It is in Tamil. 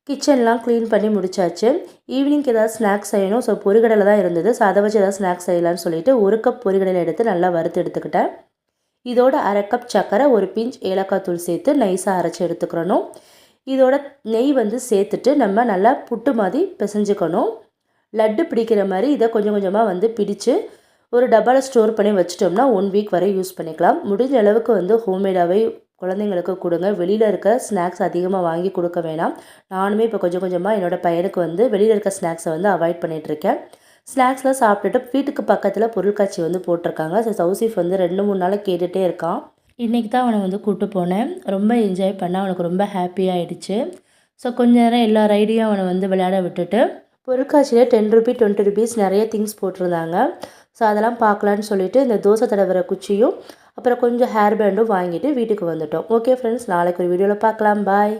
கிச்சன்லாம் க்ளீன் பண்ணி முடிச்சாச்சு. ஈவினிங்க்கு ஏதாவது ஸ்நாக்ஸ் செய்யணும். ஸோ பொரிகடலை தான் இருந்தது. ஸோ அதை வச்சு ஏதாவது ஸ்நாக்ஸ் செய்யலான்னு சொல்லிட்டு 1 கப் பொரிகடலை எடுத்து நல்லா வறுத்து எடுத்துக்கிட்டேன். இதோட 1/2 கப் சர்க்கரை, ஒரு பிஞ்ச் ஏலக்காய் தூள் சேர்த்து நைஸாக அரைச்சி எடுத்துக்கிறணும். இதோட நெய் வந்து சேர்த்துட்டு நம்ம நல்லா புட்டு மாதிரி பிசைஞ்சுக்கணும். லட்டு பிடிக்கிற மாதிரி இதை கொஞ்சம் கொஞ்சமாக வந்து பிடிச்சு ஒரு டப்பாவில் ஸ்டோர் பண்ணி வச்சிட்டோம்னா 1 வீக் வரை யூஸ் பண்ணிக்கலாம். முடிஞ்ச அளவுக்கு வந்து ஹோம்மேடாகவே குழந்தைங்களுக்கு கொடுங்க. வெளியில் இருக்க ஸ்நாக்ஸ் அதிகமாக வாங்கி கொடுக்க வேணாம். நானுமே இப்போ கொஞ்சம் கொஞ்சமாக என்னோடய பையனுக்கு வந்து வெளியில் இருக்க ஸ்நாக்ஸை வந்து அவாய்ட் பண்ணிகிட்ருக்கேன். ஸ்நாக்ஸ்லாம் சாப்பிட்டுட்டு வீட்டுக்கு பக்கத்தில் பொருட்காட்சி வந்து போட்டிருக்காங்க. ஸோ தௌசிஃப் வந்து 2-3 நாளாக கேட்டுகிட்டே இருக்கான். இன்றைக்கி தான் அவனை வந்து கூப்பிட்டு போனேன். ரொம்ப என்ஜாய் பண்ணால் அவனுக்கு ரொம்ப ஹாப்பியாகிடுச்சு. ஸோ கொஞ்ச நேரம் எல்லா ரைடையும் அவனை வந்து விளையாட விட்டுட்டு பொருட்காட்சியில் 10 ரூபி 20 ருபீஸ் நிறைய திங்ஸ் போட்டிருந்தாங்க. ஸோ அதெல்லாம் பார்க்கலான்னு சொல்லிட்டு இந்த தோசை தடவுற குச்சியும் அப்புறம் கொஞ்சம் ஹேர் பேண்டும் வாங்கிட்டு வீட்டுக்கு வந்துட்டோம். ஓகே ஃப்ரெண்ட்ஸ், நாளைக்கு ஒரு வீடியோவில் பார்க்கலாம். பாய்.